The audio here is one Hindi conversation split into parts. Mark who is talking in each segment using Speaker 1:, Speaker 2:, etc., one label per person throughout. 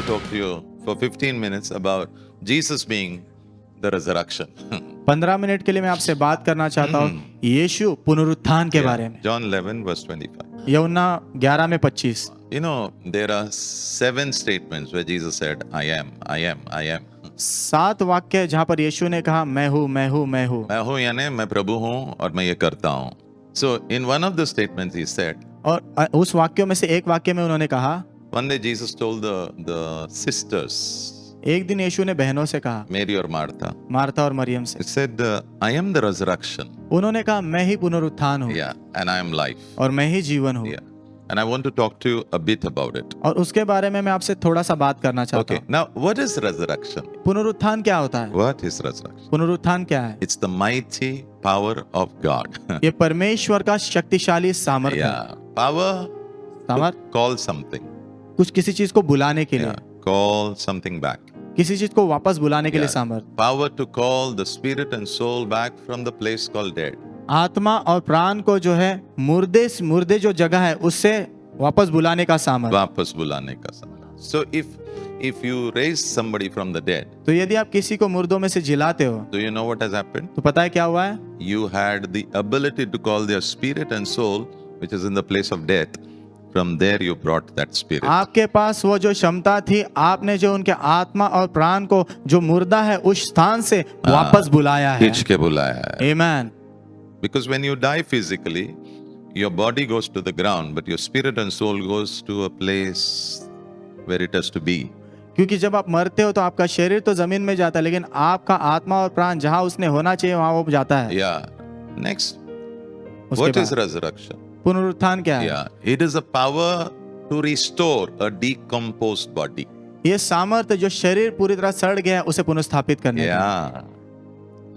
Speaker 1: to talk to you for 15 minutes about Jesus being the resurrection.
Speaker 2: 15 minute के लिए मैं आपसे बात करना चाहता हूँ यीशु पुनरुत्थान के बारे में।
Speaker 1: John 11 verse 25.
Speaker 2: यूहन्ना 11 में 25।
Speaker 1: You know, there are 7 statements where Jesus said, I am, I am, I am.
Speaker 2: 7 वाक्य जहाँ पर यीशु ने कहा मैं हूँ मैं हूँ मैं हूँ।
Speaker 1: मैं हूँ यानी मैं प्रभु हूँ और मैं ये करता हूँ. So in one of the statements he said,
Speaker 2: और उस वाक्यों में से एक वाक्य में उन्होंने कहा,
Speaker 1: one day Jesus told the sisters,
Speaker 2: एक दिन यीशु ने बहनों से कहा,
Speaker 1: Mary और Martha,
Speaker 2: मार्था और मरियम से,
Speaker 1: he said, I am the resurrection.
Speaker 2: उन्होंने कहा मैं ही पुनरुत्थान हूँ
Speaker 1: Yeah, and I am life.
Speaker 2: और मैं ही जीवन हूँ।
Speaker 1: Yeah. And I want to talk to you a bit about it.
Speaker 2: और उसके बारे में मैं आपसे थोड़ा सा बात करना चाहता
Speaker 1: Okay, now what is resurrection?
Speaker 2: हूँ। पुनरुत्थान क्या होता है?
Speaker 1: What is resurrection?
Speaker 2: पुनरुत्थान क्या है?
Speaker 1: It's the mighty power of God.
Speaker 2: ये परमेश्वर का शक्तिशाली सामर्थ्य है।
Speaker 1: Yeah, power to
Speaker 2: सामर्थ
Speaker 1: call something.
Speaker 2: कुछ किसी चीज को बुलाने के लिए,
Speaker 1: Yeah, call something back.
Speaker 2: किसी चीज को वापस बुलाने के लिए
Speaker 1: Yeah.
Speaker 2: सामर्थ,
Speaker 1: Power to call the spirit and soul back from the place called dead.
Speaker 2: आत्मा और प्राण को जो है मुर्दे जो जगह है उससे वापस बुलाने का सामर्थ।
Speaker 1: वापस बुलाने का सामर्थ. So if you raise somebody from the dead,
Speaker 2: तो यदि आप किसी को मुर्दों में से जिलाते हो
Speaker 1: do you know what has happened?
Speaker 2: तो पता है क्या हुआ है?
Speaker 1: You had the ability to call their spirit and soul, which is in the place of death. From there you brought that spirit.
Speaker 2: आपके पास वो जो क्षमता थी, आपने जो उनके आत्मा और प्राण को जो मुर्दा है उस स्थान से वापस बुलाया है।
Speaker 1: खींच के बुलाया है.
Speaker 2: आमीन।
Speaker 1: Because when you die physically, your body goes to the ground, but your spirit and soul goes to a place where it has to be.
Speaker 2: क्योंकि जब आप मरते हो तो आपका शरीर तो जमीन में जाता है, लेकिन आपका आत्मा और प्राण जहां उसने होना चाहिए वहां वो जाता है।
Speaker 1: Yeah. Next,
Speaker 2: उसके
Speaker 1: what is
Speaker 2: बाद
Speaker 1: resurrection?
Speaker 2: पुनरुत्थान क्या है?
Speaker 1: Yeah, it is a power to restore a decomposed body.
Speaker 2: ये सामर्थ्य जो शरीर पूरी तरह सड़ गया है उसे पुनर्स्थापित करने का।
Speaker 1: Yeah.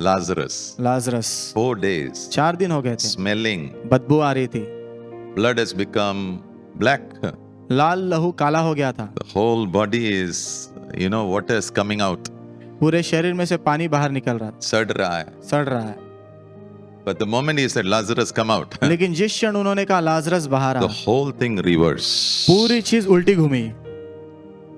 Speaker 1: Lazarus,
Speaker 2: लाजरस
Speaker 1: 4 days,
Speaker 2: 4 दिन हो गए थे,
Speaker 1: smelling,
Speaker 2: बदबू आ रही थी,
Speaker 1: blood has become black.
Speaker 2: लाल लहू काला हो गया था,
Speaker 1: The whole body is, water is coming out.
Speaker 2: पूरे शरीर में से पानी बाहर निकल रहा था,
Speaker 1: सड़ रहा है.
Speaker 2: सड़ रहा है।
Speaker 1: But the moment he said, Lazarus, come out,
Speaker 2: लेकिन जिस क्षण उन्होंने कहा लाजरस बाहर
Speaker 1: the
Speaker 2: uh,
Speaker 1: whole thing reversed.
Speaker 2: पूरी चीज उल्टी घूमी।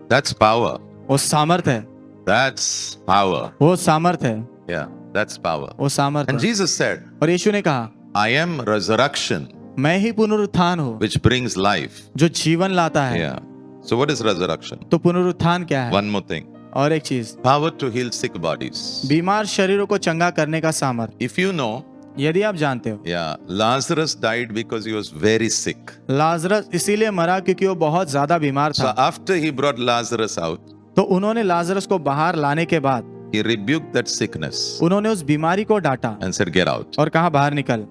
Speaker 1: That's power.
Speaker 2: वो सामर्थ है,
Speaker 1: That's power.
Speaker 2: वो सामर्थ है,
Speaker 1: Yeah, that's power.
Speaker 2: वो सामर्थ
Speaker 1: And
Speaker 2: है।
Speaker 1: Jesus said,
Speaker 2: और यीशु ने कहा
Speaker 1: I am resurrection,
Speaker 2: मैं ही पुनरुत्थान हूँ
Speaker 1: which brings life.
Speaker 2: जो जीवन लाता है।
Speaker 1: Yeah. So what is resurrection?
Speaker 2: तो पुनरुत्थान क्या है?
Speaker 1: One more thing.
Speaker 2: और एक चीज,
Speaker 1: Power to heal sick bodies.
Speaker 2: बीमार शरीरों को चंगा करने का सामर्थ।
Speaker 1: If you know,
Speaker 2: यदि आप जानते हो,
Speaker 1: yeah, Lazarus died because he was very sick.
Speaker 2: Lazarus इसीलिए मरा क्योंकि वो बहुत ज्यादा बीमार
Speaker 1: So
Speaker 2: था।
Speaker 1: after he brought Lazarus out,
Speaker 2: तो उन्होंने लाजरस को बाहर लाने के बाद
Speaker 1: he rebuked that sickness
Speaker 2: उन्होंने उस बीमारी को डांटा
Speaker 1: and said, get out.
Speaker 2: और कहा बाहर निकल।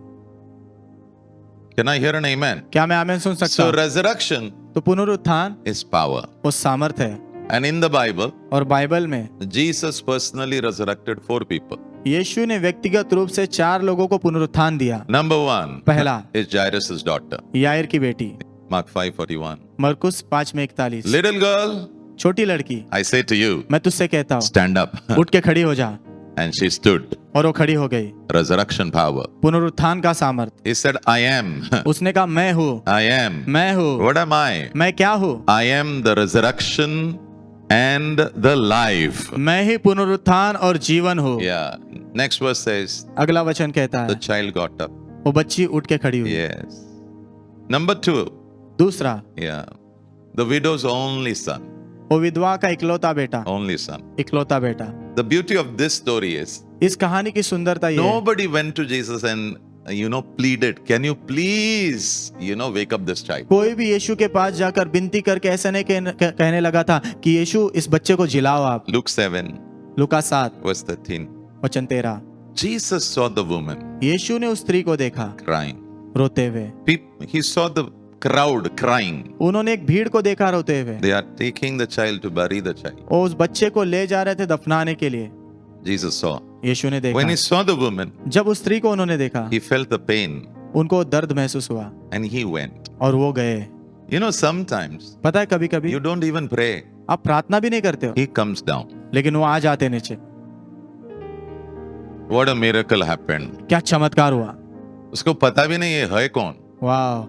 Speaker 1: Can I hear an amen?
Speaker 2: क्या मैं आमीन सुन सकता
Speaker 1: So
Speaker 2: हूँ?
Speaker 1: resurrection
Speaker 2: तो पुनरुत्थान
Speaker 1: is power.
Speaker 2: वो सामर्थ है।
Speaker 1: And in the Bible,
Speaker 2: और बाइबल में
Speaker 1: Jesus personally resurrected 4 people.
Speaker 2: यीशु ने व्यक्तिगत रूप से 4 लोगों को पुनरुत्थान दिया।
Speaker 1: Number 1
Speaker 2: पहला
Speaker 1: is Jairus' daughter.
Speaker 2: यायर की बेटी,
Speaker 1: Mark 5:41.
Speaker 2: मरकुस 5:41।
Speaker 1: Little girl,
Speaker 2: छोटी लड़की,
Speaker 1: I say to you,
Speaker 2: मैं तुझसे कहता हूँ
Speaker 1: stand up.
Speaker 2: उठ के खड़ी हो जा।
Speaker 1: And she stood.
Speaker 2: और वो खड़ी हो गई।
Speaker 1: Resurrection power.
Speaker 2: पुनरुत्थान का सामर्थ।
Speaker 1: He said, I am.
Speaker 2: उसने कहा मैं हूँ,
Speaker 1: I am.
Speaker 2: मैं हूँ,
Speaker 1: What am I?
Speaker 2: मैं क्या हूँ?
Speaker 1: I am the resurrection and the life.
Speaker 2: मैं ही पुनरुत्थान और जीवन हूँ।
Speaker 1: Yeah. Next verse says,
Speaker 2: अगला वचन कहता
Speaker 1: the
Speaker 2: है
Speaker 1: child got up.
Speaker 2: वो बच्ची उठ के खड़ी हुई।
Speaker 1: Yes. Number 2.
Speaker 2: दूसरा,
Speaker 1: Yeah. The widow's only son.
Speaker 2: वो विधवा का इकलौता बेटा,
Speaker 1: Only son.
Speaker 2: इकलौता बेटा।
Speaker 1: The beauty of this story is,
Speaker 2: इस कहानी की सुंदरता ये है,
Speaker 1: nobody went to Jesus and, pleaded, can you please, wake up this child?
Speaker 2: कोई भी यीशु के पास जाकर विनती करके ऐसा नहीं कहने लगा था कि यीशु इस बच्चे को जिलाओ आप।
Speaker 1: Luke 7,
Speaker 2: लूका 7
Speaker 1: verse 13.
Speaker 2: वचन 13।
Speaker 1: Jesus saw the woman
Speaker 2: यीशु ने उस स्त्री को देखा
Speaker 1: crying.
Speaker 2: रोते हुए।
Speaker 1: He saw the crowd crying.
Speaker 2: उन्होंने एक भीड़ को देखा रोते हुए।
Speaker 1: They are taking the child to bury the child.
Speaker 2: वो उस बच्चे को ले जा रहे थे दफनाने के लिए।
Speaker 1: Jesus saw.
Speaker 2: यीशु ने
Speaker 1: When he
Speaker 2: देखा।
Speaker 1: saw the woman,
Speaker 2: जब उस स्त्री को उन्होंने देखा,
Speaker 1: he felt the pain
Speaker 2: उनको दर्द महसूस हुआ
Speaker 1: and he went.
Speaker 2: और वो गए।
Speaker 1: Sometimes
Speaker 2: पता है कभी कभी
Speaker 1: you don't even pray.
Speaker 2: आप प्रार्थना भी नहीं करते हो,
Speaker 1: He comes down.
Speaker 2: लेकिन वो आ जाते नीचे।
Speaker 1: What a miracle happened.
Speaker 2: क्या चमत्कार हुआ।
Speaker 1: उसको पता भी नहीं है कौन.
Speaker 2: वाह।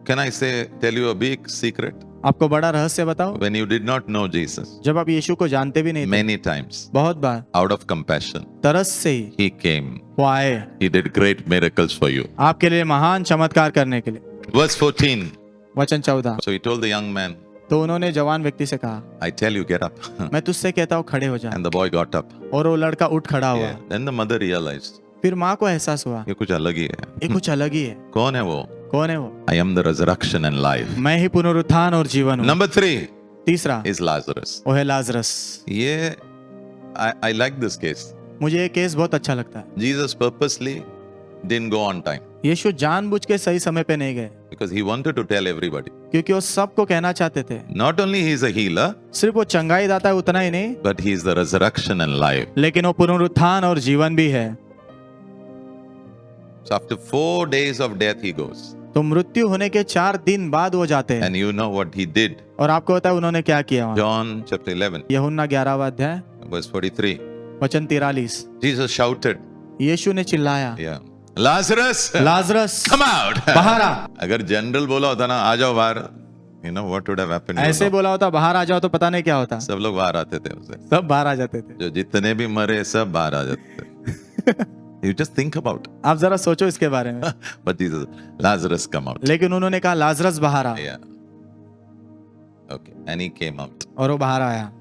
Speaker 1: Can I tell you a big secret?
Speaker 2: आपको बड़ा रहस्य बताओ,
Speaker 1: When you did not know Jesus,
Speaker 2: जब आप यीशु को जानते भी नहीं थे,
Speaker 1: many times,
Speaker 2: बहुत बार
Speaker 1: out of compassion,
Speaker 2: तरस से ही
Speaker 1: He came.
Speaker 2: वो आए
Speaker 1: He did great miracles for you.
Speaker 2: आपके लिए महान चमत्कार करने के लिए।
Speaker 1: Verse 14.
Speaker 2: वचन 14,
Speaker 1: So He told the young man,
Speaker 2: तो उन्होंने जवान व्यक्ति से कहा,
Speaker 1: I tell you, get up.
Speaker 2: मैं तुझसे कहता हूँ खड़े हो जा।
Speaker 1: And the boy got up.
Speaker 2: और वो लड़का उठ खड़ा हुआ।
Speaker 1: Yeah. Then the mother realized,
Speaker 2: फिर माँ को एहसास हुआ
Speaker 1: ये कुछ अलग ही है।
Speaker 2: ये कुछ अलग ही है।
Speaker 1: कौन है वो?
Speaker 2: कौन है वो?
Speaker 1: I am the resurrection and life.
Speaker 2: मैं ही पुनरुत्थान और जीवन हूँ।
Speaker 1: Number 3
Speaker 2: तीसरा
Speaker 1: is Lazarus.
Speaker 2: वो है लाजरस।
Speaker 1: ये I like this case.
Speaker 2: मुझे ये केस बहुत अच्छा लगता है।
Speaker 1: Jesus purposely didn't go on time
Speaker 2: यीशु जानबूझ के सही समय पे नहीं गए,
Speaker 1: because he wanted to tell everybody.
Speaker 2: क्योंकि वो सबको कहना चाहते थे।
Speaker 1: Not only he is a healer,
Speaker 2: सिर्फ वो चंगाई दाता है उतना ही नहीं,
Speaker 1: but he is the resurrection and life.
Speaker 2: लेकिन वो पुनरुत्थान और जीवन भी है।
Speaker 1: So after 4 days of death he goes.
Speaker 2: तो मृत्यु होने के 4 दिन बाद वो जाते हैं।
Speaker 1: And you know what he did.
Speaker 2: और आपको पता है उन्होंने क्या किया वहाँ?
Speaker 1: John chapter 11
Speaker 2: यूहन्ना 11वां अध्याय
Speaker 1: verse 43.
Speaker 2: वचन 43,
Speaker 1: Jesus shouted,
Speaker 2: यीशु ने चिल्लाया,
Speaker 1: yeah, Lazarus,
Speaker 2: Lazarus
Speaker 1: come out.
Speaker 2: बाहर आ।
Speaker 1: अगर जनरल बोला होता ना आ जाओ बाहर, you know what would have happened? You
Speaker 2: ऐसे
Speaker 1: know?
Speaker 2: बोला होता बाहर आ जाओ तो पता नहीं क्या होता,
Speaker 1: सब लोग बाहर आते थे उसे,
Speaker 2: सब बाहर आ जाते थे।
Speaker 1: जो जितने भी मरे सब बाहर आ जाते थे. You just think about.
Speaker 2: आप जरा सोचो इसके बारे में।
Speaker 1: But Jesus, Lazarus, come out.
Speaker 2: लेकिन उन्होंने कहा लाजरस बाहर आ,
Speaker 1: Yeah. Okay, and he came out.
Speaker 2: और वो बाहर आया।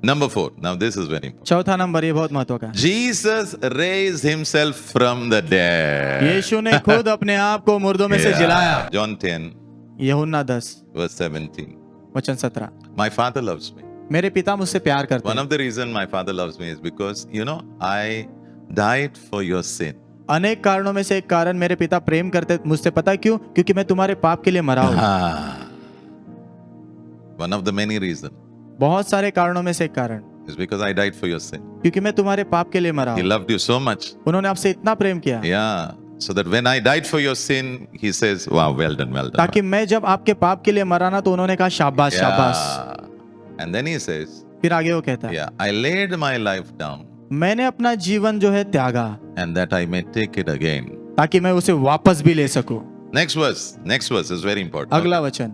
Speaker 1: Number 4. Now this is very important.
Speaker 2: चौथा नंबर, ये बहुत महत्व का है।
Speaker 1: Jesus raised himself from the dead.
Speaker 2: यीशु ने खुद अपने आप को मुर्दों में से
Speaker 1: Yeah.
Speaker 2: जिलाया।
Speaker 1: John 10
Speaker 2: यूहन्ना 10
Speaker 1: verse 17.
Speaker 2: वचन 17,
Speaker 1: My Father loves me.
Speaker 2: मेरे पिता मुझसे प्यार करते
Speaker 1: One
Speaker 2: हैं।
Speaker 1: of the reason my Father loves me is because I died for your sin.
Speaker 2: अनेक कारणों में से एक कारण मेरे पिता प्रेम करते मुझसे, पता है क्यों? क्योंकि मैं तुम्हारे पाप के लिए मरा हूँ।
Speaker 1: One of the many reasons
Speaker 2: बहुत सारे कारणों में से एक कारण,
Speaker 1: is because I died for your sin.
Speaker 2: क्योंकि मैं तुम्हारे पाप के लिए मरा
Speaker 1: He
Speaker 2: हूँ।
Speaker 1: loved you so much.
Speaker 2: उन्होंने आपसे इतना प्रेम किया,
Speaker 1: Yeah. So that when I died for your sin, he says, wow, well done, well done.
Speaker 2: ताकि मैं जब आपके पाप के लिए मरा ना, तो उन्होंने कहा शाबाश शाबाश।
Speaker 1: Yeah. And then he says,
Speaker 2: फिर आगे वो कहता है,
Speaker 1: yeah, I laid my life down
Speaker 2: मैंने अपना जीवन जो है त्यागा,
Speaker 1: and that I may take it again.
Speaker 2: ताकि मैं उसे वापस भी ले सकूं।
Speaker 1: Next verse is very important.
Speaker 2: अगला वचन,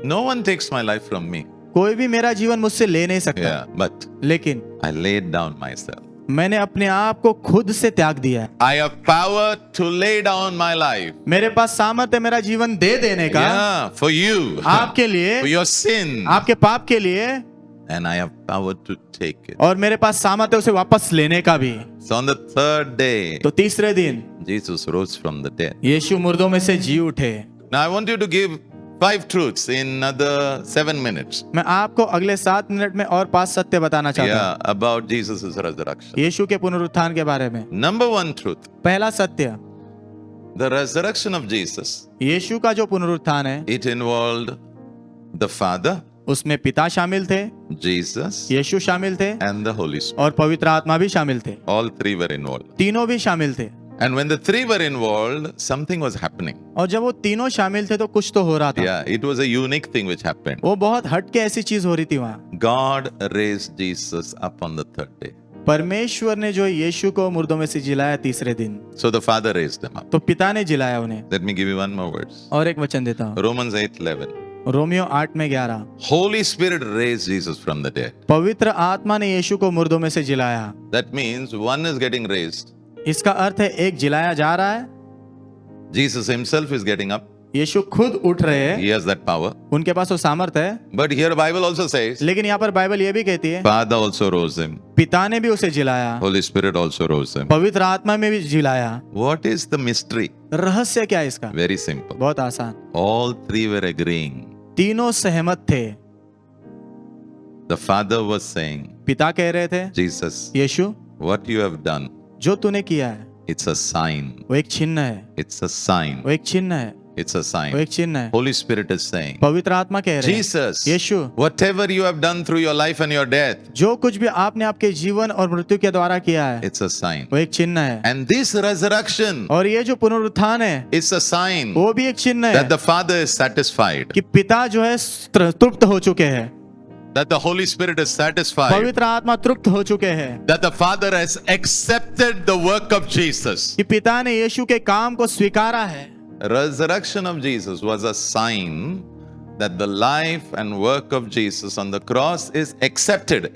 Speaker 1: No one takes my life from me.
Speaker 2: कोई भी मेरा जीवन मुझसे ले नहीं सकता,
Speaker 1: Yeah, but
Speaker 2: लेकिन
Speaker 1: I laid down myself.
Speaker 2: मैंने अपने आप को खुद से त्याग दिया है।
Speaker 1: I have power to lay down my life.
Speaker 2: मेरे पास सामर्थ्य है मेरा जीवन दे देने का,
Speaker 1: Yeah, for you.
Speaker 2: आपके लिए,
Speaker 1: For your sin.
Speaker 2: आपके पाप के लिए,
Speaker 1: And I have power to take it.
Speaker 2: और मेरे पास सामर्थ्य है उसे वापस लेने का भी।
Speaker 1: So on the third day,
Speaker 2: तो तीसरे दिन
Speaker 1: Jesus rose from the dead.
Speaker 2: यीशु मुर्दों में से जी उठे।
Speaker 1: Now I want you to give 5 truths in another 7 minutes.
Speaker 2: मैं आपको अगले 7 मिनट में और 5 सत्य बताना चाहता हूँ
Speaker 1: Yeah, about Jesus' resurrection.
Speaker 2: यीशु के पुनरुत्थान के बारे में।
Speaker 1: Number 1 truth.
Speaker 2: पहला सत्य,
Speaker 1: The resurrection of Jesus,
Speaker 2: यीशु का जो पुनरुत्थान है,
Speaker 1: it involved the Father,
Speaker 2: उसमें पिता शामिल थे,
Speaker 1: Jesus,
Speaker 2: यीशु शामिल थे,
Speaker 1: and the Holy Spirit.
Speaker 2: और पवित्र आत्मा भी शामिल थे।
Speaker 1: All 3 were involved.
Speaker 2: तीनों भी शामिल थे।
Speaker 1: And when the 3 were involved, something was happening.
Speaker 2: और जब वो तीनों शामिल थे तो कुछ तो हो रहा था।
Speaker 1: Yeah, it was a unique thing which happened.
Speaker 2: वो बहुत हटके ऐसी चीज हो रही थी वहाँ।
Speaker 1: God raised Jesus up on the 3rd day.
Speaker 2: परमेश्वर ने जो यीशु को मुर्दों में से जिलाया तीसरे दिन,
Speaker 1: So the Father raised him up.
Speaker 2: तो पिता ने जिलाया उन्हें।
Speaker 1: Let me give you one more verse.
Speaker 2: और एक वचन देता हूँ,
Speaker 1: Romans 8:11.
Speaker 2: रोमियो 8 में 11,
Speaker 1: Holy Spirit raised Jesus from the dead.
Speaker 2: पवित्र आत्मा ने यीशु को मुर्दों में से जिलाया।
Speaker 1: That means one is getting raised.
Speaker 2: इसका अर्थ है एक जिलाया जा रहा है,
Speaker 1: Jesus himself is getting up.
Speaker 2: यीशु खुद उठ रहे हैं,
Speaker 1: He has that power.
Speaker 2: उनके पास वो सामर्थ्य है।
Speaker 1: But here Bible also says,
Speaker 2: लेकिन यहाँ पर बाइबल ये भी कहती है,
Speaker 1: Father also rose him.
Speaker 2: पिता ने भी उसे जिलाया,
Speaker 1: Holy Spirit also rose him.
Speaker 2: पवित्र आत्मा में भी जिलाया।
Speaker 1: What is the mystery?
Speaker 2: रहस्य क्या है इसका?
Speaker 1: Very simple.
Speaker 2: बहुत आसान,
Speaker 1: All 3 were agreeing.
Speaker 2: तीनों सहमत थे।
Speaker 1: The Father was saying,
Speaker 2: पिता कह रहे थे,
Speaker 1: Jesus,
Speaker 2: Yeshu
Speaker 1: what you have done,
Speaker 2: जो तूने किया है
Speaker 1: it's a sign.
Speaker 2: वो एक चिन्ह है,
Speaker 1: It's a sign.
Speaker 2: वो एक चिन्ह है,
Speaker 1: It's a
Speaker 2: वो
Speaker 1: sign.
Speaker 2: एक चिन्ह है।
Speaker 1: Holy Spirit is saying,
Speaker 2: पवित्र आत्मा कह रहे हैं,
Speaker 1: Jesus,
Speaker 2: Yeshu,
Speaker 1: whatever you have done through your life and your death,
Speaker 2: जो कुछ भी आपने आपके जीवन और मृत्यु के द्वारा किया है
Speaker 1: it's a sign.
Speaker 2: वो एक चिन्ह है।
Speaker 1: And this resurrection
Speaker 2: और ये जो पुनरुत्थान है
Speaker 1: is a sign
Speaker 2: वो भी एक चिन्ह
Speaker 1: that
Speaker 2: है
Speaker 1: the Father is satisfied,
Speaker 2: कि पिता जो है तृप्त हो चुके हैं,
Speaker 1: that the Holy Spirit is satisfied,
Speaker 2: पवित्र आत्मा तृप्त हो चुके हैं,
Speaker 1: that the Father has accepted the work of Jesus.
Speaker 2: कि पिता ने यीशु के काम को स्वीकारा है।
Speaker 1: Resurrection of Jesus was a sign that the life and work of Jesus on the cross is accepted,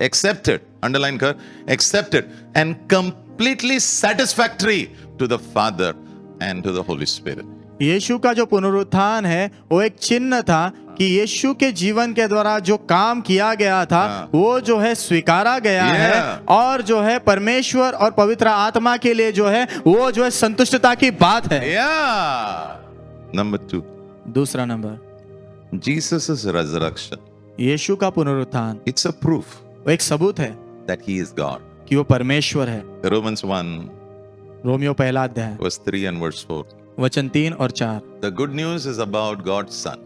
Speaker 1: underline कर, accepted and completely satisfactory to the Father and to the Holy Spirit.
Speaker 2: यीशु का जो पुनरुत्थान है वो एक चिन्ह था कि यीशु के जीवन के द्वारा जो काम किया गया था वो जो है स्वीकारा गया है और जो है परमेश्वर और पवित्र आत्मा के लिए जो है वो जो है संतुष्टता की बात है।
Speaker 1: Yeah. Number 2.
Speaker 2: दूसरा नंबर,
Speaker 1: Jesus' resurrection.
Speaker 2: यीशु का पुनरुत्थान
Speaker 1: It's a proof
Speaker 2: वो एक सबूत है
Speaker 1: that he is God.
Speaker 2: कि वो परमेश्वर है।
Speaker 1: Romans 1
Speaker 2: रोमियो पहला अध्याय
Speaker 1: verse 3 and verse 4.
Speaker 2: वचन 3 और 4।
Speaker 1: The good news is about God's Son,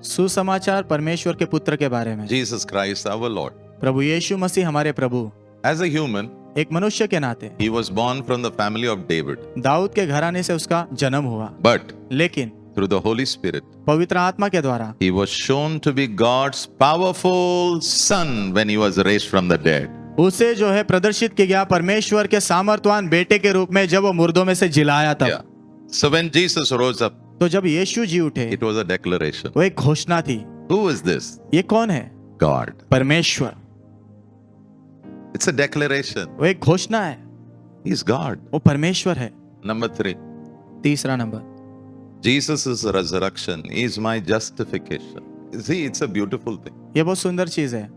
Speaker 2: सुसमाचार परमेश्वर के पुत्र के बारे में।
Speaker 1: Jesus Christ our Lord.
Speaker 2: प्रभु यीशु मसीह हमारे प्रभु
Speaker 1: As a human,
Speaker 2: एक मनुष्य के नाते
Speaker 1: he was born from the family of David.
Speaker 2: Dawood के घराने से उसका जन्म हुआ,
Speaker 1: But
Speaker 2: लेकिन
Speaker 1: through the Holy Spirit,
Speaker 2: पवित्र आत्मा के द्वारा
Speaker 1: he was shown to be God's powerful Son when he was raised from the dead.
Speaker 2: उसे जो है प्रदर्शित किया गया परमेश्वर के सामर्थ्यवान बेटे के रूप में जब वो मुर्दों में से जिलाया तब।
Speaker 1: Yeah. So when Jesus rose up,
Speaker 2: तो जब यीशु जी उठे
Speaker 1: it was a declaration.
Speaker 2: वो एक घोषणा थी।
Speaker 1: Who is this?
Speaker 2: ये कौन है?
Speaker 1: God.
Speaker 2: परमेश्वर।
Speaker 1: It's a declaration.
Speaker 2: वो एक घोषणा है,
Speaker 1: He's God.
Speaker 2: वो परमेश्वर है।
Speaker 1: Number 3.
Speaker 2: तीसरा number,
Speaker 1: Jesus' resurrection is my justification. See, it's a beautiful thing.
Speaker 2: ये बहुत सुंदर चीज है।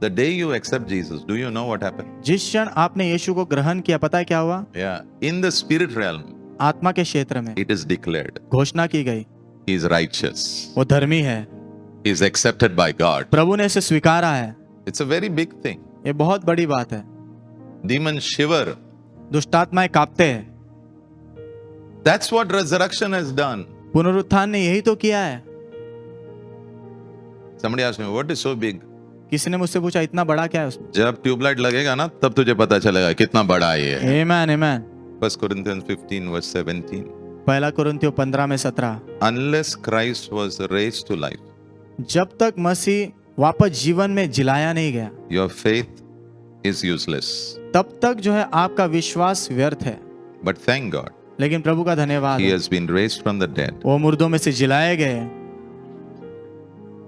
Speaker 1: The day you accept Jesus, do you know what happened?
Speaker 2: जिस क्षण आपने यीशु को ग्रहण किया, पता है क्या हुआ?
Speaker 1: Yeah. In the spirit realm,
Speaker 2: आत्मा के क्षेत्र में
Speaker 1: it is declared.
Speaker 2: घोषणा की गई,
Speaker 1: He is righteous.
Speaker 2: वो धर्मी है,
Speaker 1: He is accepted by God.
Speaker 2: प्रभु ने इसे स्वीकारा है।
Speaker 1: It's a very big thing.
Speaker 2: ये बहुत बड़ी बात है।
Speaker 1: Demons shiver.
Speaker 2: दुष्टात्माएं कांपते हैं।
Speaker 1: That's what resurrection has done.
Speaker 2: पुनरुत्थान ने यही तो किया है।
Speaker 1: Somebody asked me, what is so big?
Speaker 2: किसी ने मुझसे पूछा इतना बड़ा क्या है उसमें?
Speaker 1: जब ट्यूबलाइट लगेगा ना तब तुझे पता चलेगा कितना बड़ा है ये।
Speaker 2: आमेन आमेन।
Speaker 1: 1 Corinthians 15 verse 17.
Speaker 2: पहला कुरिन्थियों 15 में 17।
Speaker 1: Unless Christ was raised to life,
Speaker 2: जब तक मसीह वापस जीवन में जिलाया नहीं गया,
Speaker 1: your faith is useless.
Speaker 2: तब तक जो है आपका विश्वास व्यर्थ है।
Speaker 1: But thank God,
Speaker 2: लेकिन प्रभु का धन्यवाद
Speaker 1: He
Speaker 2: है,
Speaker 1: has been raised from the dead.
Speaker 2: वो मुर्दों में से जिलाए गए।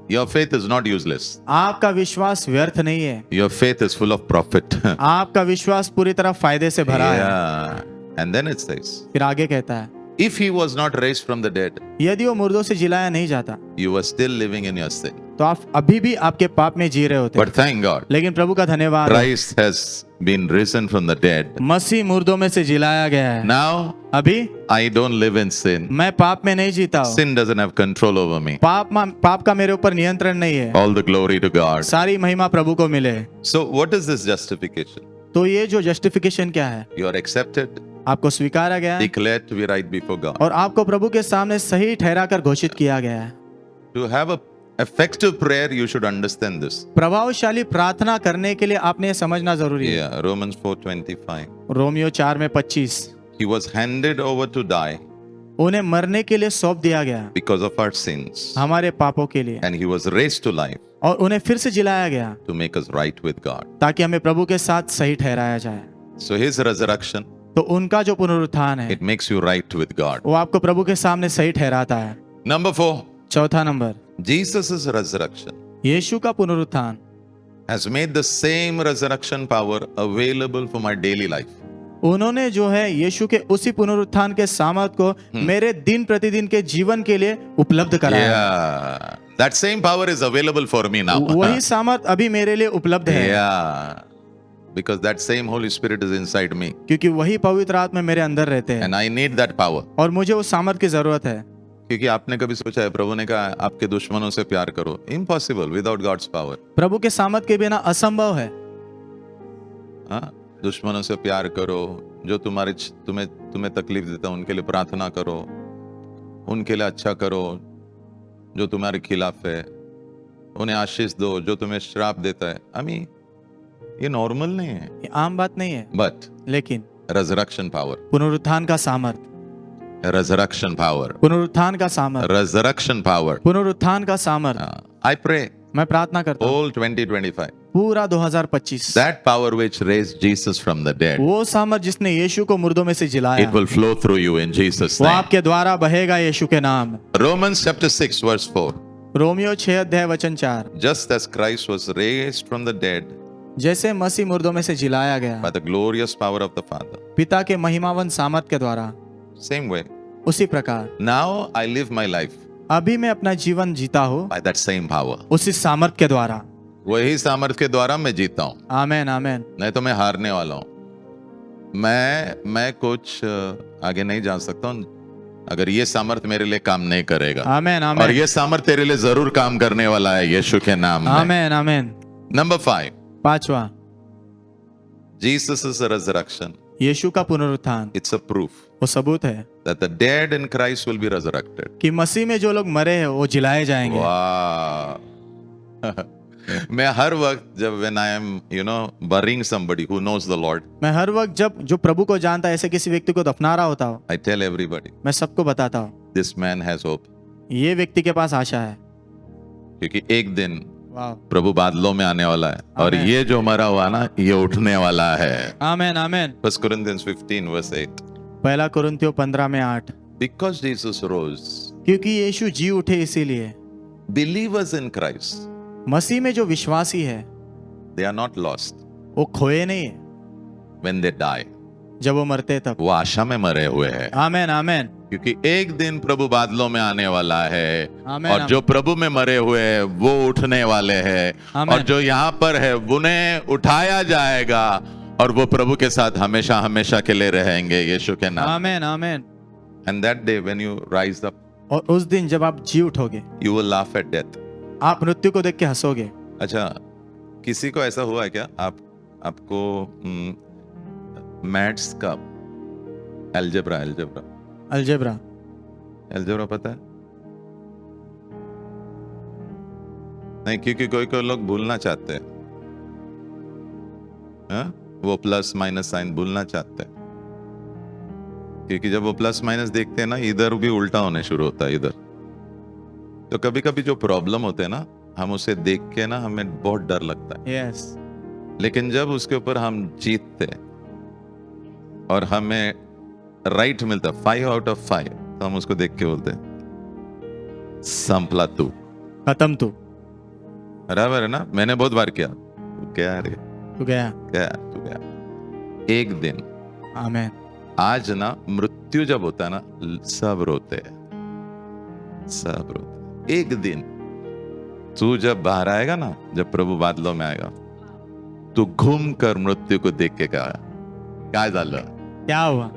Speaker 1: Your faith is not useless.
Speaker 2: आपका विश्वास व्यर्थ नहीं है,
Speaker 1: Your faith is full of profit.
Speaker 2: आपका विश्वास पूरी तरह फायदे से भरा है।
Speaker 1: Yeah. And then it says,
Speaker 2: फिर आगे कहता है,
Speaker 1: if He was not raised from the dead,
Speaker 2: यदि वो मुर्दों से जिलाया नहीं जाता
Speaker 1: you were still living in your sin.
Speaker 2: तो आप अभी भी आपके पाप में जी रहे होते।
Speaker 1: But thank God,
Speaker 2: लेकिन प्रभु का धन्यवाद है,
Speaker 1: Christ has been risen from the dead.
Speaker 2: मसीह मुर्दों में से जिलाया गया है।
Speaker 1: Now,
Speaker 2: अभी
Speaker 1: I don't live in sin.
Speaker 2: मैं पाप में नहीं जीता हूँ।
Speaker 1: Sin doesn't have control over me.
Speaker 2: पाप का मेरे ऊपर नियंत्रण नहीं है।
Speaker 1: All the glory to God.
Speaker 2: सारी महिमा प्रभु को मिले।
Speaker 1: So, what is this justification?
Speaker 2: तो ये जो जस्टिफिकेशन क्या है?
Speaker 1: You are accepted,
Speaker 2: आपको स्वीकारा गया है
Speaker 1: declared to be right before God.
Speaker 2: और आपको प्रभु के सामने सही ठहरा कर घोषित किया गया है।
Speaker 1: To have a effective prayer, you should understand this.
Speaker 2: प्रभावशाली प्रार्थना करने के लिए आपने ये समझना जरूरी है।
Speaker 1: Yeah, Romans 4:25.
Speaker 2: रोमियो 4 में 25,
Speaker 1: He was handed over to die
Speaker 2: उन्हें मरने के लिए सौंप दिया गया
Speaker 1: because of our sins,
Speaker 2: हमारे पापों के लिए,
Speaker 1: and He was raised to life
Speaker 2: और उन्हें फिर से जिलाया गया
Speaker 1: to make us right with God.
Speaker 2: ताकि हमें प्रभु के साथ सही ठहराया जाए।
Speaker 1: So His resurrection,
Speaker 2: तो उनका जो पुनरुत्थान है
Speaker 1: it makes you right with God.
Speaker 2: वो आपको प्रभु के सामने सही ठहराता है।
Speaker 1: Number 4,
Speaker 2: चौथा नंबर,
Speaker 1: Jesus' resurrection
Speaker 2: यीशु का पुनरुत्थान
Speaker 1: has made the same resurrection power available for my daily life.
Speaker 2: उन्होंने जो है यीशु के उसी पुनरुत्थान के सामर्थ को मेरे दिन प्रतिदिन के जीवन के लिए उपलब्ध कराया।
Speaker 1: Yeah, that same power is available for me now.
Speaker 2: वही सामर्थ अभी मेरे लिए उपलब्ध है।
Speaker 1: Yeah, because that same Holy Spirit is inside me,
Speaker 2: क्योंकि वही पवित्र आत्मा मेरे अंदर रहते हैं
Speaker 1: and I need that power.
Speaker 2: और मुझे उस सामर्थ की जरूरत है।
Speaker 1: क्योंकि आपने कभी सोचा है, प्रभु ने कहा आपके दुश्मनों से प्यार करो? Impossible without God's power.
Speaker 2: प्रभु के सामर्थ के बिना असंभव है।
Speaker 1: हाँ, दुश्मनों से प्यार करो, जो तुम्हें तकलीफ देता है उनके लिए प्रार्थना करो, उनके लिए अच्छा करो, जो तुम्हारे खिलाफ है उन्हें आशीष दो, जो तुम्हें श्राप देता है। I ये नॉर्मल नहीं है,
Speaker 2: ये आम बात नहीं है,
Speaker 1: बट
Speaker 2: लेकिन
Speaker 1: resurrection power,
Speaker 2: पुनरुत्थान का सामर्थ,
Speaker 1: resurrection power,
Speaker 2: पुनरुत्थान का सामर्थ,
Speaker 1: resurrection power.
Speaker 2: पुनरुत्थान का सामर्थ।
Speaker 1: I pray
Speaker 2: मैं प्रार्थना करता हूँ
Speaker 1: all 2025,
Speaker 2: पूरा 2025
Speaker 1: that power which raised Jesus from the dead,
Speaker 2: वो सामर्थ जिसने यीशु को मुर्दों में से जिलाया,
Speaker 1: it will flow through you in Jesus'
Speaker 2: वो
Speaker 1: name.
Speaker 2: आपके द्वारा बहेगा यीशु के नाम।
Speaker 1: Romans chapter 6 verse 4.
Speaker 2: रोमियो 6 अध्याय वचन 4।
Speaker 1: Just as Christ was raised from the dead
Speaker 2: जैसे मसीह मुर्दों में से जिलाया गया
Speaker 1: by the glorious power of the Father,
Speaker 2: पिता के महिमावन सामर्थ के द्वारा,
Speaker 1: same way,
Speaker 2: उसी प्रकार
Speaker 1: now I live my life
Speaker 2: अभी मैं अपना जीवन जीता हूँ
Speaker 1: by that same power.
Speaker 2: उसी सामर्थ के द्वारा।
Speaker 1: वही सामर्थ्य के द्वारा मैं जीता हूँ,
Speaker 2: आमेन आमेन।
Speaker 1: नहीं तो मैं हारने वाला हूँ। मैं कुछ आगे नहीं जा सकता हूँ अगर ये सामर्थ्य मेरे लिए काम नहीं करेगा।
Speaker 2: आमेन
Speaker 1: और
Speaker 2: आमेन
Speaker 1: ये सामर्थ्य तेरे लिए जरूर काम करने वाला है यीशु के नाम में।
Speaker 2: आमेन आमेन।
Speaker 1: नंबर 5,
Speaker 2: 5वां,
Speaker 1: Jesus' resurrection.
Speaker 2: यीशु का पुनरुत्थान
Speaker 1: It's a proof
Speaker 2: वो सबूत है
Speaker 1: that the dead in Christ will be resurrected.
Speaker 2: कि मसीह में जो लोग मरे हैं वो जिलाए जाएंगे।
Speaker 1: वाह! मैं हर वक्त जब when I am burying somebody who knows the Lord,
Speaker 2: मैं हर वक्त जब जो प्रभु को जानता है ऐसे किसी व्यक्ति को दफना रहा होता हूँ,
Speaker 1: I tell everybody
Speaker 2: मैं सबको बताता हूँ
Speaker 1: this man has hope.
Speaker 2: ये व्यक्ति के पास आशा है।
Speaker 1: क्योंकि एक दिन
Speaker 2: वाह,
Speaker 1: प्रभु बादलों में आने वाला है और
Speaker 2: आमेन।
Speaker 1: ये जो मरा हुआ ना ये उठने वाला है।
Speaker 2: आमेन आमेन।
Speaker 1: 1 Corinthians 15 verse 8.
Speaker 2: पहला कुरिन्थियों 15 में 8,
Speaker 1: Because Jesus rose,
Speaker 2: क्योंकि यीशु जी उठे इसीलिए
Speaker 1: believers in Christ,
Speaker 2: मसीह में जो विश्वासी है
Speaker 1: they are not lost
Speaker 2: वो खोए नहीं है
Speaker 1: when they die.
Speaker 2: जब वो मरते तब।
Speaker 1: वो आशा में मरे हुए हैं
Speaker 2: आमेन आमेन
Speaker 1: क्योंकि एक दिन प्रभु बादलों में आने वाला है
Speaker 2: आमेन,
Speaker 1: और जो प्रभु में मरे हुए हैं वो उठने वाले हैं
Speaker 2: आमेन।
Speaker 1: और जो यहाँ पर है उन्हें उठाया जाएगा और वो प्रभु के साथ हमेशा हमेशा के लिए रहेंगे यीशु के नाम।
Speaker 2: आमेन आमेन।
Speaker 1: And that day when you rise up,
Speaker 2: और उस दिन जब आप जी उठोगे
Speaker 1: you will laugh at death.
Speaker 2: आप मृत्यु को देख के हंसोगे।
Speaker 1: अच्छा, किसी को ऐसा हुआ है क्या? आपको मैथ्स का अलजेब्रा पता है? नहीं, क्योंकि कोई लोग भूलना चाहते हैं, हाँ? वो प्लस माइनस साइन भूलना चाहते हैं क्योंकि जब वो प्लस माइनस देखते हैं ना इधर भी उल्टा होने शुरू होता है इधर। तो कभी कभी जो प्रॉब्लम होते हैं ना हम उसे देख के ना हमें बहुत डर लगता है,
Speaker 2: यस,
Speaker 1: लेकिन जब उसके ऊपर हम जीतते और हमें राइट मिलता 5 out of 5 तो हम उसको देख के बोलते हैं संपला तू,
Speaker 2: खत्म तू
Speaker 1: बराबर है ना। मैंने बहुत बार किया, क्या रे
Speaker 2: तू गया।
Speaker 1: तू गया। एक दिन
Speaker 2: आमेन।
Speaker 1: आज ना मृत्यु जब होता है ना सब रोते हैं। एक दिन तू जब बाहर आएगा ना, जब प्रभु बादलों में आएगा, तू घूम कर मृत्यु को देख के कहा काय झालं,
Speaker 2: क्या हुआ,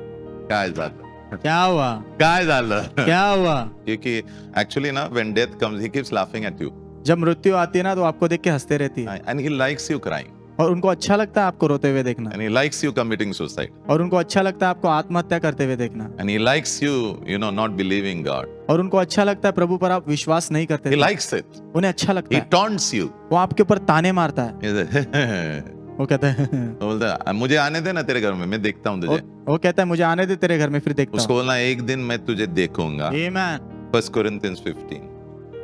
Speaker 1: काय झालं,
Speaker 2: क्या हुआ,
Speaker 1: काय झालं।
Speaker 2: क्या हुआ।
Speaker 1: क्योंकि एक्चुअली ना when death comes he keeps laughing at you
Speaker 2: जब मृत्यु आती है ना तो आपको देख के हंसते रहती है
Speaker 1: and he likes you crying
Speaker 2: और उनको अच्छा लगता है आपको रोते हुए देखना
Speaker 1: and he likes you committing suicide
Speaker 2: और उनको अच्छा लगता है आपको आत्महत्या करते हुए देखना
Speaker 1: and he likes you not believing God.
Speaker 2: और उनको अच्छा लगता है प्रभु पर आप विश्वास नहीं करते
Speaker 1: He
Speaker 2: थे।
Speaker 1: likes it.
Speaker 2: उन्हें अच्छा लगता
Speaker 1: He
Speaker 2: है,
Speaker 1: taunts you.
Speaker 2: वो आपके ऊपर ताने मारता है।
Speaker 1: He says,
Speaker 2: वो कहता है
Speaker 1: वो बोलता है मुझे आने दे ना तेरे घर में, मैं देखता हूँ तुझे।
Speaker 2: वो कहता है मुझे आने दे तेरे घर में फिर देखता
Speaker 1: उसको
Speaker 2: हूँ।
Speaker 1: बोलना एक दिन मैं तुझे देखूंगा।
Speaker 2: आमीन।
Speaker 1: 1 Corinthians 15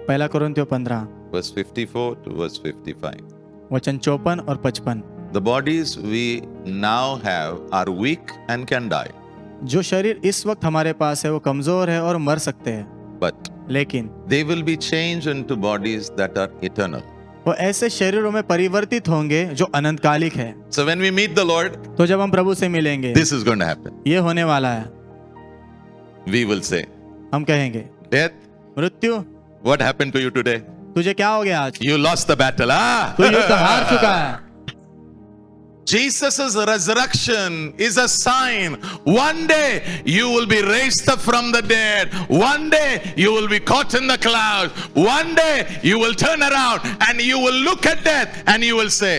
Speaker 2: पहला कुरिन्थियों 15
Speaker 1: verse 54 to verse 55.
Speaker 2: वचन 54 और 55।
Speaker 1: The bodies we now have are weak and can die,
Speaker 2: जो शरीर इस वक्त हमारे पास है वो कमजोर है और मर सकते हैं,
Speaker 1: but
Speaker 2: लेकिन
Speaker 1: they will be changed into bodies that are eternal.
Speaker 2: वो ऐसे शरीरों में परिवर्तित होंगे जो अनंतकालिक है।
Speaker 1: So when we meet the Lord,
Speaker 2: तो जब हम प्रभु से मिलेंगे
Speaker 1: this is going to happen.
Speaker 2: ये होने वाला है।
Speaker 1: We will say,
Speaker 2: हम कहेंगे
Speaker 1: death,
Speaker 2: मृत्यु
Speaker 1: what happened to you today?
Speaker 2: तुझे क्या हो गया आज,
Speaker 1: You lost the battle.
Speaker 2: तू युद्ध हार चुका है।
Speaker 1: Jesus' resurrection is a sign. One day you will be raised up from the dead. One day you will be caught in the clouds. One day you will turn around and you will look at death and you will say,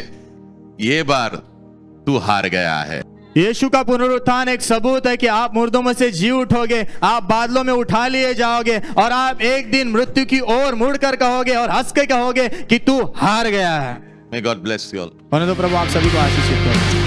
Speaker 1: ये बार तू हार गया है।
Speaker 2: यीशु का पुनरुत्थान एक सबूत है कि आप मुर्दों में से जी उठोगे, आप बादलों में उठा लिए जाओगे और आप एक दिन मृत्यु की ओर मुड़कर कहोगे और हंस के कहोगे कि तू हार गया है।
Speaker 1: May God bless you all.
Speaker 2: होने दो प्रभु आप सभी को आशीषित करे।